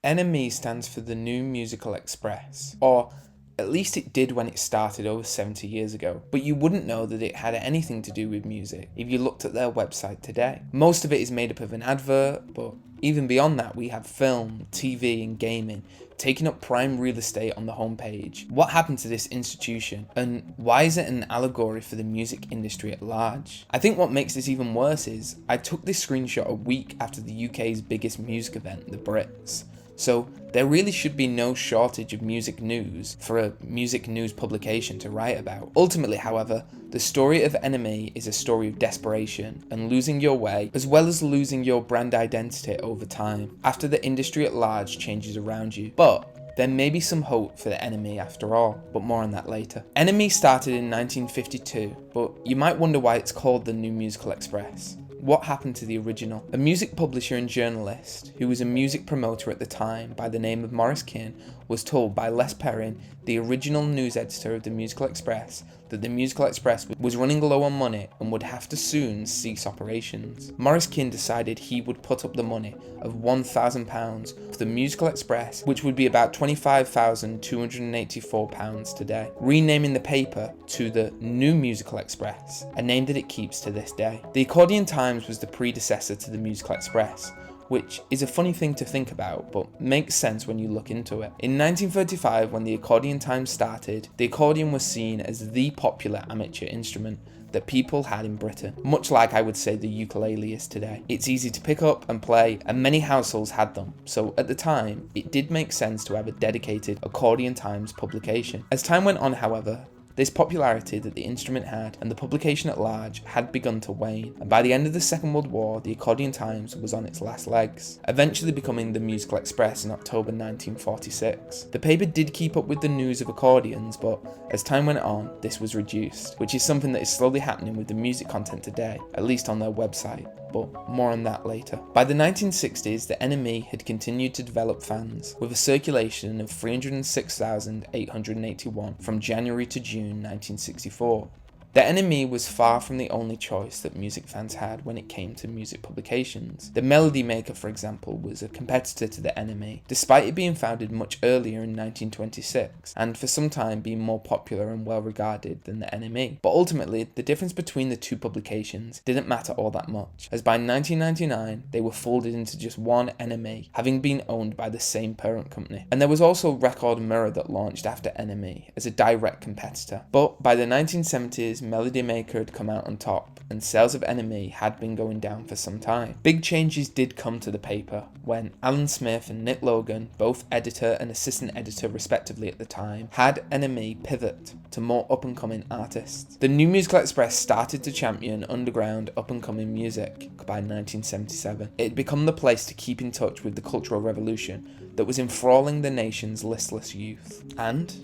NME stands for the New Musical Express, or at least it did when it started over 70 years ago, but you wouldn't know that it had anything to do with music if you looked at their website today. Most of it is made up of an advert, but even beyond that we have film, TV and gaming taking up prime real estate on the homepage. What happened to this institution, and why is it an allegory for the music industry at large? I think what makes this even worse is, I took this screenshot a week after the UK's biggest music event, the Brits. So there really should be no shortage of music news for a music news publication to write about. Ultimately, however, the story of NME is a story of desperation and losing your way, as well as losing your brand identity over time, after the industry at large changes around you. But there may be some hope for the NME after all, but more on that later. NME started in 1952, but you might wonder why it's called the New Musical Express. What happened to the original? A music publisher and journalist, who was a music promoter at the time by the name of Maurice Keane, was told by Les Perrin, the original news editor of the Musical Express, that the Musical Express was running low on money and would have to soon cease operations. Maurice Keane decided he would put up the money of £1,000 for the Musical Express, which would be about £25,284 today, renaming the paper to the New Musical Express, a name that it keeps to this day. The Accordion Times was the predecessor to the Musical Express, which is a funny thing to think about, but makes sense when you look into it. In 1935, when the Accordion Times started, the accordion was seen as the popular amateur instrument that people had in Britain, much like I would say the ukulele is today. It's easy to pick up and play, and many households had them, so at the time, it did make sense to have a dedicated Accordion Times publication. As time went on, however, this popularity that the instrument had and the publication at large had begun to wane, and by the end of the Second World War, the Accordion Times was on its last legs, eventually becoming the Musical Express in October 1946. The paper did keep up with the news of accordions, but as time went on, this was reduced, which is something that is slowly happening with the music content today, at least on their website, but more on that later. By the 1960s, the NME had continued to develop fans, with a circulation of 306,881 from January to June 1964. The NME was far from the only choice that music fans had when it came to music publications. The Melody Maker, for example, was a competitor to the NME, despite it being founded much earlier in 1926, and for some time being more popular and well regarded than the NME. But ultimately, the difference between the two publications didn't matter all that much, as by 1999, they were folded into just one NME, having been owned by the same parent company. And there was also Record Mirror that launched after NME as a direct competitor. But by the 1970s, Melody Maker had come out on top, and sales of NME had been going down for some time. Big changes did come to the paper when Alan Smith and Nick Logan, both editor and assistant editor respectively at the time, had NME pivot to more up-and-coming artists. The New Musical Express started to champion underground up-and-coming music by 1977. It had become the place to keep in touch with the cultural revolution that was enthralling the nation's listless youth. And,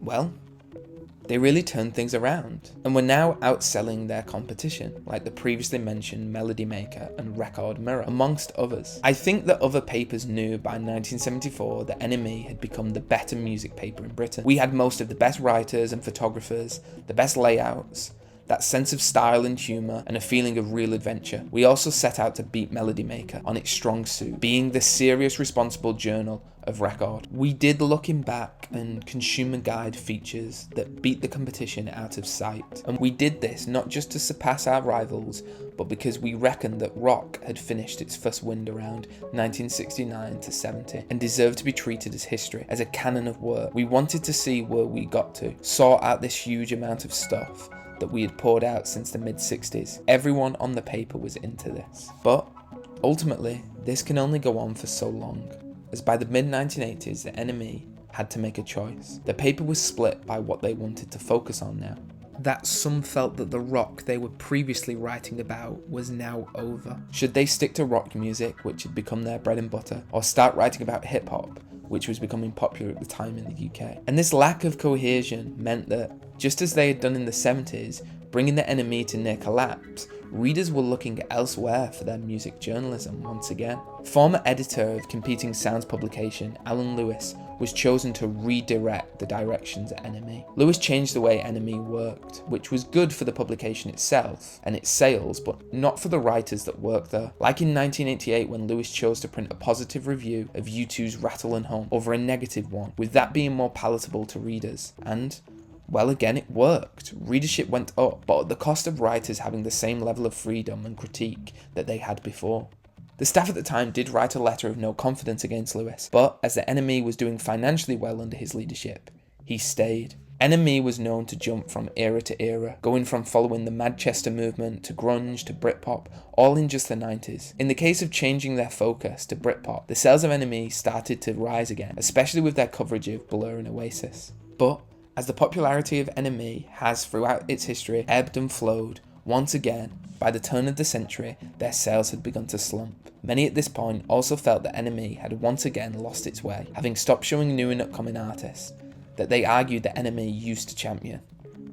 well, they really turned things around, and were now outselling their competition, like the previously mentioned Melody Maker and Record Mirror, amongst others. I think that other papers knew by 1974 that NME had become the better music paper in Britain. We had most of the best writers and photographers, the best layouts, that sense of style and humour, and a feeling of real adventure. We also set out to beat Melody Maker on its strong suit, being the serious, responsible journal of record. We did Looking Back and Consumer Guide features that beat the competition out of sight. And we did this not just to surpass our rivals, but because we reckoned that rock had finished its first wind around 1969 to 70 and deserved to be treated as history, as a canon of work. We wanted to see where we got to, sort out this huge amount of stuff that we had poured out since the mid-60s. Everyone on the paper was into this. But ultimately, this can only go on for so long, as by the mid-1980s, the NME had to make a choice. The paper was split by what they wanted to focus on now. That some felt that the rock they were previously writing about was now over. Should they stick to rock music, which had become their bread and butter, or start writing about hip-hop, which was becoming popular at the time in the UK? And this lack of cohesion meant that, just as they had done in the 70s, bringing the NME to near collapse, readers were looking elsewhere for their music journalism once again. Former editor of competing sounds publication Alan Lewis was chosen to redirect the directions at NME. Lewis changed the way NME worked, which was good for the publication itself and its sales, but not for the writers that worked there. Like in 1988 when Lewis chose to print a positive review of U2's Rattle and Hum over a negative one, with that being more palatable to readers. And well, again, it worked. Readership went up, but at the cost of writers having the same level of freedom and critique that they had before. The staff at the time did write a letter of no confidence against Lewis, but as the NME was doing financially well under his leadership, he stayed. NME was known to jump from era to era, going from following the Manchester movement to grunge to Britpop, all in just the 90s. In the case of changing their focus to Britpop, the sales of NME started to rise again, especially with their coverage of Blur and Oasis. But as the popularity of NME has throughout its history ebbed and flowed, once again, by the turn of the century, their sales had begun to slump. Many at this point also felt that NME had once again lost its way, having stopped showing new and upcoming artists that they argued that NME used to champion,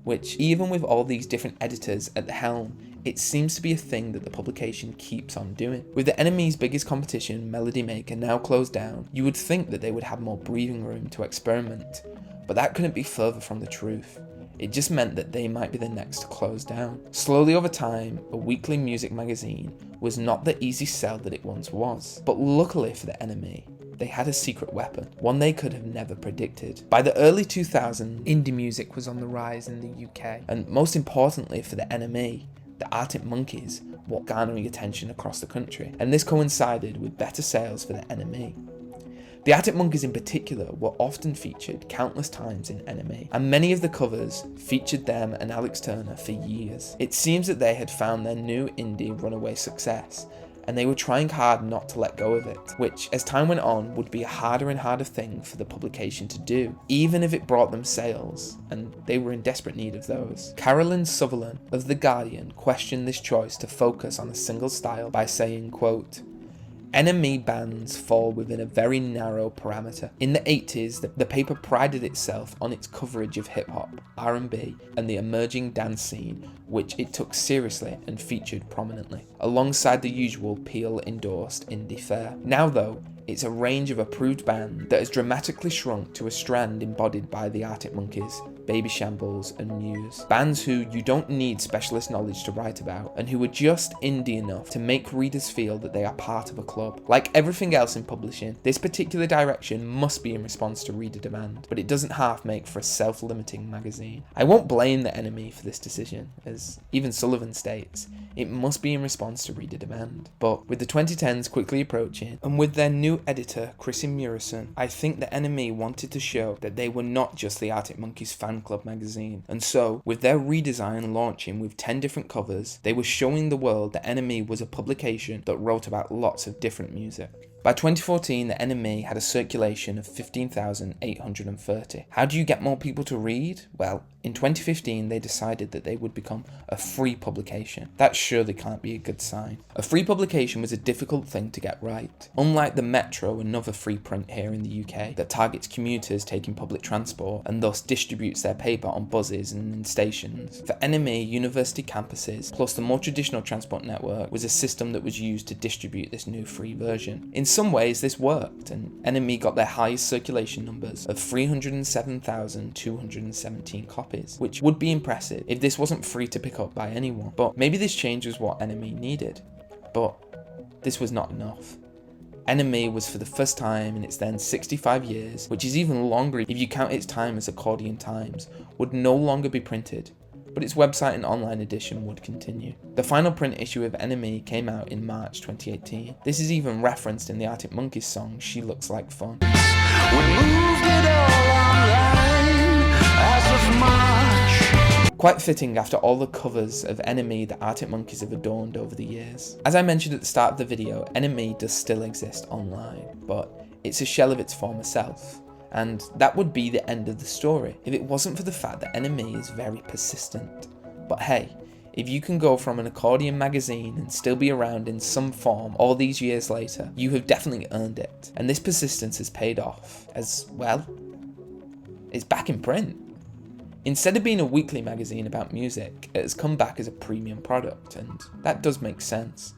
which, even with all these different editors at the helm, it seems to be a thing that the publication keeps on doing. With the NME's biggest competition, Melody Maker, now closed down, you would think that they would have more breathing room to experiment, but that couldn't be further from the truth. It just meant that they might be the next to close down. Slowly over time, a weekly music magazine was not the easy sell that it once was. But luckily for the NME, they had a secret weapon, one they could have never predicted. By the early 2000s, indie music was on the rise in the UK, and most importantly for the NME, the Arctic Monkeys were garnering attention across the country, and this coincided with better sales for the NME. The Arctic Monkeys in particular were often featured countless times in NME, and many of the covers featured them and Alex Turner for years. It seems that they had found their new indie runaway success, and they were trying hard not to let go of it, which, as time went on, would be a harder and harder thing for the publication to do, even if it brought them sales, and they were in desperate need of those. Carolyn Sutherland of The Guardian questioned this choice to focus on a single style by saying, quote, "NME bands fall within a very narrow parameter. In the 80s, the paper prided itself on its coverage of hip-hop, R&B, and the emerging dance scene, which it took seriously and featured prominently, alongside the usual Peel-endorsed indie fare. Now though, it's a range of approved bands that has dramatically shrunk to a strand embodied by the Arctic Monkeys, Baby Shambles and Muse. Bands who you don't need specialist knowledge to write about, and who are just indie enough to make readers feel that they are part of a club. Like everything else in publishing, this particular direction must be in response to reader demand, but it doesn't half make for a self-limiting magazine. I won't blame the NME for this decision, as even Sullivan states, it must be in response to reader demand. But with the 2010s quickly approaching, and with their new editor, Chrissy Murison, I think the NME wanted to show that they were not just the Arctic Monkeys fan club magazine, and so, with their redesign launching with 10 different covers, they were showing the world that NME was a publication that wrote about lots of different music. By 2014, the NME had a circulation of 15,830. How do you get more people to read? Well, in 2015, they decided that they would become a free publication. That surely can't be a good sign. A free publication was a difficult thing to get right. Unlike the Metro, another free print here in the UK that targets commuters taking public transport and thus distributes their paper on buses and in stations, for NME, university campuses, plus the more traditional transport network, was a system that was used to distribute this new free version. In some ways, this worked, and NME got their highest circulation numbers of 307,217 copies, which would be impressive if this wasn't free to pick up by anyone. But maybe this change was what NME needed. But this was not enough. NME was, for the first time in its then 65 years, which is even longer if you count its time as Accordion Times, would no longer be printed, but its website and online edition would continue. The final print issue of NME came out in March 2018. This is even referenced in the Arctic Monkeys song, She Looks Like Fun. We moved it all online as of March. Quite fitting after all the covers of NME the Arctic Monkeys have adorned over the years. As I mentioned at the start of the video, NME does still exist online, but it's a shell of its former self. And that would be the end of the story if it wasn't for the fact that NME is very persistent. But hey, if you can go from an Accordion magazine and still be around in some form all these years later, you have definitely earned it. And this persistence has paid off, as well, it's back in print. Instead of being a weekly magazine about music, it has come back as a premium product, and that does make sense.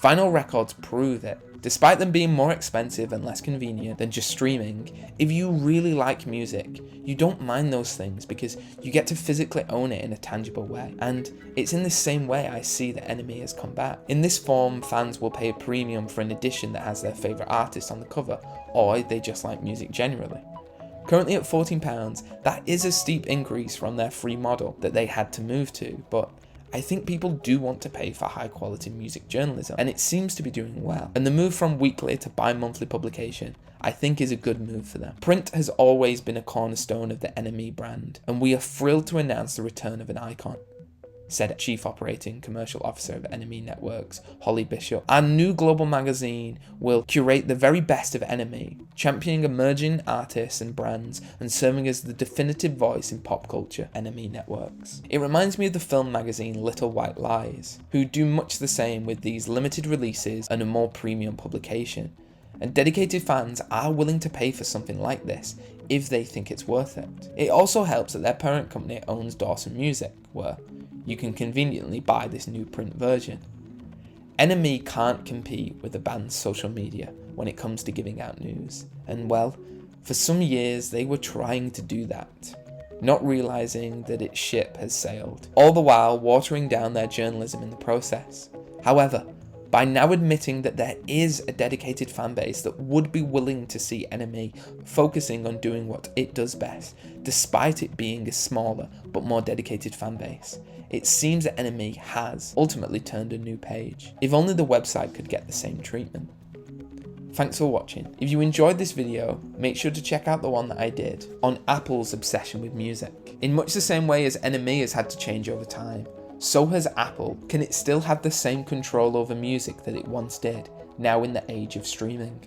Vinyl records prove it. Despite them being more expensive and less convenient than just streaming, if you really like music, you don't mind those things because you get to physically own it in a tangible way. And it's in the same way I see that NME has come back. In this form, fans will pay a premium for an edition that has their favourite artist on the cover, or they just like music generally. Currently at £14, that is a steep increase from their free model that they had to move to, but I think people do want to pay for high quality music journalism, and it seems to be doing well. And the move from weekly to bi-monthly publication, I think, is a good move for them. Print has always been a cornerstone of the NME brand, and we are thrilled to announce the return of an icon, said Chief Operating Commercial Officer of NME Networks, Holly Bishop. Our new global magazine will curate the very best of NME, championing emerging artists and brands and serving as the definitive voice in pop culture, NME Networks. It reminds me of the film magazine Little White Lies, who do much the same with these limited releases and a more premium publication. And dedicated fans are willing to pay for something like this if they think it's worth it. It also helps that their parent company owns Dawson Music, where you can conveniently buy this new print version. NME can't compete with the band's social media when it comes to giving out news, and well, for some years they were trying to do that, not realising that its ship has sailed, all the while watering down their journalism in the process. However, by now admitting that there is a dedicated fan base that would be willing to see NME focusing on doing what it does best, despite it being a smaller but more dedicated fan base, it seems that NME has ultimately turned a new page. If only the website could get the same treatment. Thanks for watching. If you enjoyed this video, make sure to check out the one that I did on Apple's obsession with music. In much the same way as NME has had to change over time, so has Apple. Can it still have the same control over music that it once did, now in the age of streaming?